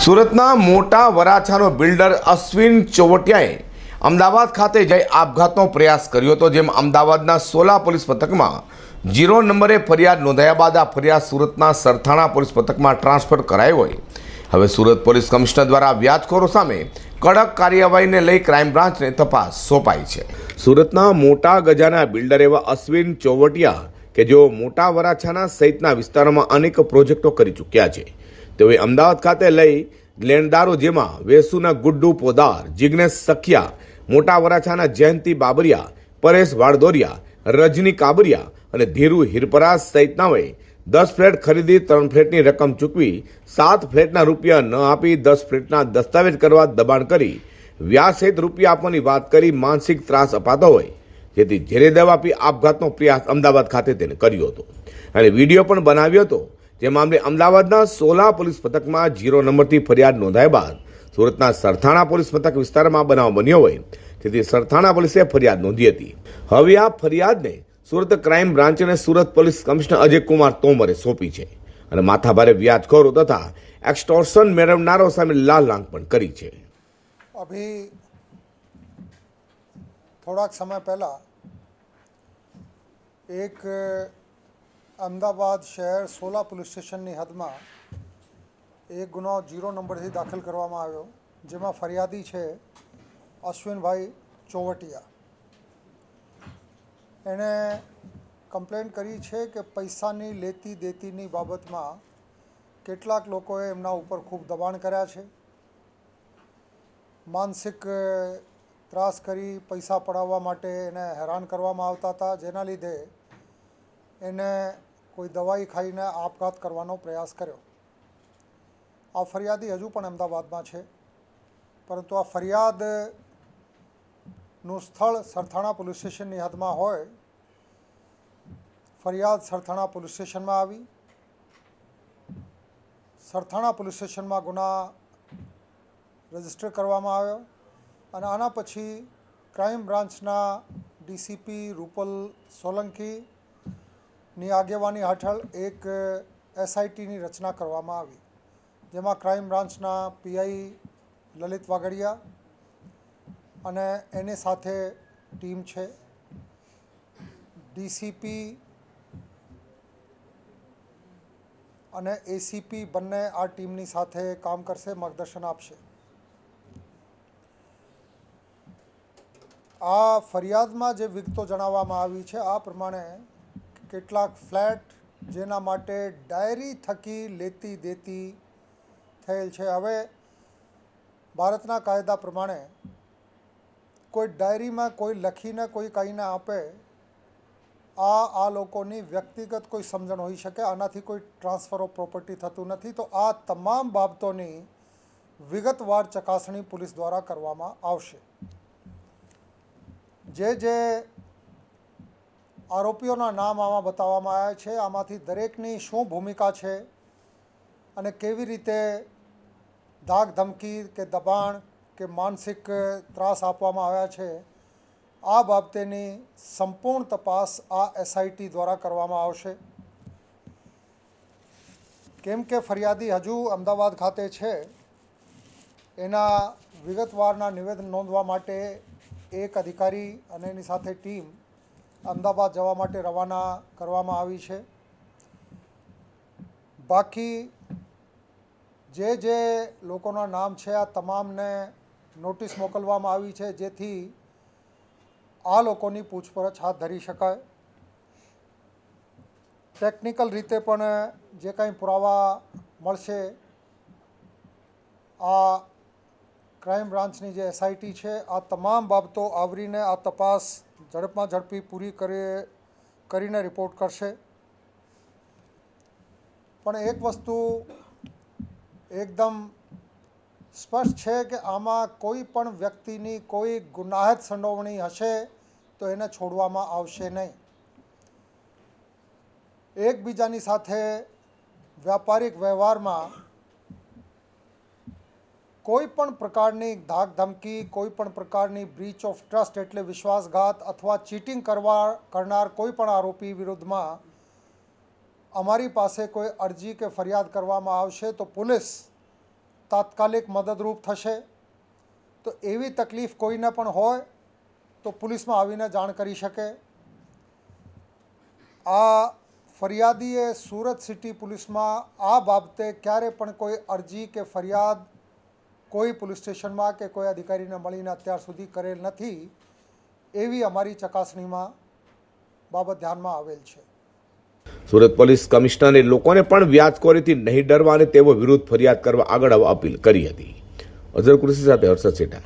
સુરતના મોટા વરાછાનો બિલ્ડર અશ્વિન ચોવટિયાએ અમદાવાદ ખાતે જઈ આપઘાતનો પ્રયાસ કર્યો હતો, જેમ અમદાવાદના સોલા પોલીસ મથકમાં 0 નંબરે ફરિયાદ નોંધાયા બાદ આ ફરિયાદ સુરતના સરથાણા પોલીસ મથકમાં ટ્રાન્સફર કરાઈ હોય. હવે સુરત પોલીસ કમિશનર દ્વારા વ્યાજખોરો સામે કડક કાર્યવાહીને લઈ ક્રાઇમ બ્રાન્ચને તપાસ સોંપાઈ છે. સુરતના મોટા ગજાના બિલ્ડર એવા અશ્વિન ચોવટિયા કે જેઓ મોટા વરાછાના સહિતના વિસ્તારોમાં અનેક પ્રોજેક્ટો કરી ચૂક્યા છે, તેઓએ અમદાવાદ ખાતે લઈ લેણદારો જેમાં વેસુના ગુડ્ડુ પોદાર, જિગ્નેશ સખિયા, મોટા વરાછાના જયંતિ બાબરિયા, પરેશ વાડદોરિયા, રજની કાબરિયા અને ધીરુ હિરપરાજ સહિતનાઓએ 10 ફ્લેટ ખરીદી 3 ફ્લેટની રકમ ચૂકવી 7 ફ્લેટના રૂપિયા ન આપી 10 ફ્લેટના દસ્તાવેજ કરવા દબાણ કરી વ્યાજ સહિત રૂપિયા આપવાની વાત કરી માનસિક ત્રાસ અપાતો હોય, જેથી ઝેરે દવા આપી આપઘાતનો પ્રયાસ અમદાવાદ ખાતે તેને કર્યો હતો અને વિડીયો પણ બનાવ્યો હતો. જે મામલે અમદાવાદના સોલા પોલીસ મથકમાં 0 નંબરથી ફરિયાદ નોંધાયા બાદ સુરતના સરથાણા પોલીસ મથક વિસ્તારમાં બનાવ બન્યો હોય, તેથી સરથાણા પોલીસે ફરિયાદ નોંધી હતી. હવે આ ફરિયાદને સુરત ક્રાઇમ બ્રાન્ચ અને સુરત પોલીસ કમિશનર અજય કુમાર તોમરે સોંપી છે અને માથાભારે વ્યાજખોરો તથા એક્સટોર્શન મેળવનારો સામે લાલ આંખ પણ કરી છે. अभी थोड़ा समय पहला एक अहमदाबाद शहर 16 पुलिस स्टेशनની હદમાં એક ગુનો 0 નંબરથી દાખલ કરવામાં આવ્યો, જેમાં ફરિયાદી છે અશ્વિનભાઈ ચોવટિયા. એણે કમ્પ્લેન કરી છે કે પૈસાની લેતી દેતીની બાબતમાં કેટલાક લોકોએ એમના ઉપર ખૂબ દબાણ કર્યા છે, માનસિક ત્રાસ કરી પૈસા પડાવવા માટે એને હેરાન કરવામાં આવતા હતા, જેના લીધે એને કોઈ દવાઈ ખાઈને આપઘાત કરવાનો પ્રયાસ કર્યો. આ ફરિયાદી હજુ પણ અમદાવાદમાં છે, પરંતુ આ ફરિયાદનું સ્થળ સરથાણા પોલીસ સ્ટેશનની હદમાં હોય. ફરિયાદ સરથાણા પોલીસ સ્ટેશનમાં આવી. સરથાણા પોલીસ સ્ટેશનમાં ગુના રજિસ્ટર કરવામાં આવ્યો અને આના પછી ક્રાઇમ બ્રાન્ચના ડીસીપી રૂપલ સોલંકીની આગેવાની હેઠળ એક એસઆઈટીની રચના કરવામાં આવી, જેમાં ક્રાઇમ બ્રાન્ચના પીઆઈ લલિત વાગડિયા અને એની સાથે ટીમ છે. ડીસીપી અને એસીપી બંને આ ટીમની સાથે કામ કરશે, માર્ગદર્શન આપશે. આ ફરિયાદમાં જે વિગતો જણાવવામાં આવી છે આ પ્રમાણે કેટલાક ફ્લેટ જેના માટે ડાયરી થકી લેતી દેતી થયેલ છે. હવે ભારતના કાયદા પ્રમાણે કોઈ ડાયરીમાં કોઈ લખીને કોઈ કહીને આપે, આ લોકોની વ્યક્તિગત કોઈ સમજણ હોઈ શકે, આનાથી કોઈ ટ્રાન્સફર ઓફ પ્રોપર્ટી થતું નથી. તો આ તમામ બાબતોની વિગતવાર ચકાસણી પોલીસ દ્વારા કરવામાં આવશે. જે આરોપીઓના નામ આમાં બતાવવામાં આવ્યા છે, આમાંથી દરેકની શું ભૂમિકા છે અને કેવી રીતે ધાક ધમકી કે દબાણ કે માનસિક ત્રાસ આપવામાં આવ્યા છે, આ બાબતેની સંપૂર્ણ તપાસ આ એસઆઈટી દ્વારા કરવામાં આવશે. કેમ કે ફરિયાદી હજુ અમદાવાદ ખાતે છે, એના વિગતવારના નિવેદન નોંધવા માટે એક અધિકારી અને એની સાથે ટીમ અમદાવાદ જવા માટે રવાના કરવામાં આવી છે. બાકી જે લોકોના નામ છે આ તમામને નોટિસ મોકલવામાં આવી છે, જેથી આ લોકોની પૂછપરછ હાથ ધરી શકાય. ટેકનિકલ રીતે પણ જે કંઈ પુરાવા મળશે આ ક્રાઇમ બ્રાન્ચની જે એસઆઈટી છે આ તમામ બાબતો આવરીને આ તપાસ ઝડપમાં ઝડપી પૂરી કરીને રિપોર્ટ કરશે. પણ એક વસ્તુ એકદમ સ્પષ્ટ છે કે આમાં કોઈ પણ વ્યક્તિની કોઈ ગુનાહિત સંડોવણી હશે તો એને છોડવામાં આવશે નહીં. એકબીજાની સાથે વ્યાપારિક વ્યવહારમાં કોઈ પણ પ્રકારની ધાક ધમકી, કોઈ પણ પ્રકારની બ્રીચ ઓફ ટ્રસ્ટ એટલે વિશ્વાસઘાત અથવા ચીટિંગ કરનાર કોઈ પણ આરોપી વિરુદ્ધમાં અમારી પાસે કોઈ અરજી કે ફરિયાદ કરવામાં આવશે તો પોલીસ તાત્કાલિક મદદરૂપ થશે. તો એવી તકલીફ કોઈને પણ હોય તો પોલીસમાં આવીને જાણ કરી શકે. આ ફરિયાદીએ સુરત સિટી પોલીસમાં આ બાબતે ક્યારે પણ કોઈ અરજી કે ફરિયાદ કોઈ પોલીસ સ્ટેશનમાં કે કોઈ અધિકારીને મળીને અત્યાર સુધી કરેલ નથી. એવી અમારી ચકાસણીમાં બાબત ધ્યાનમાં આવેલ છે. સુરત પોલીસ કમિશનરે લોકોને પણ વ્યાજખોરીથી નહીં ડરવા અને તેઓ વિરુદ્ધ ફરિયાદ કરવા આગળ આવવા અપીલ કરી હતી. અઝર કુરેશી સાથે હર્ષદ સેઠા.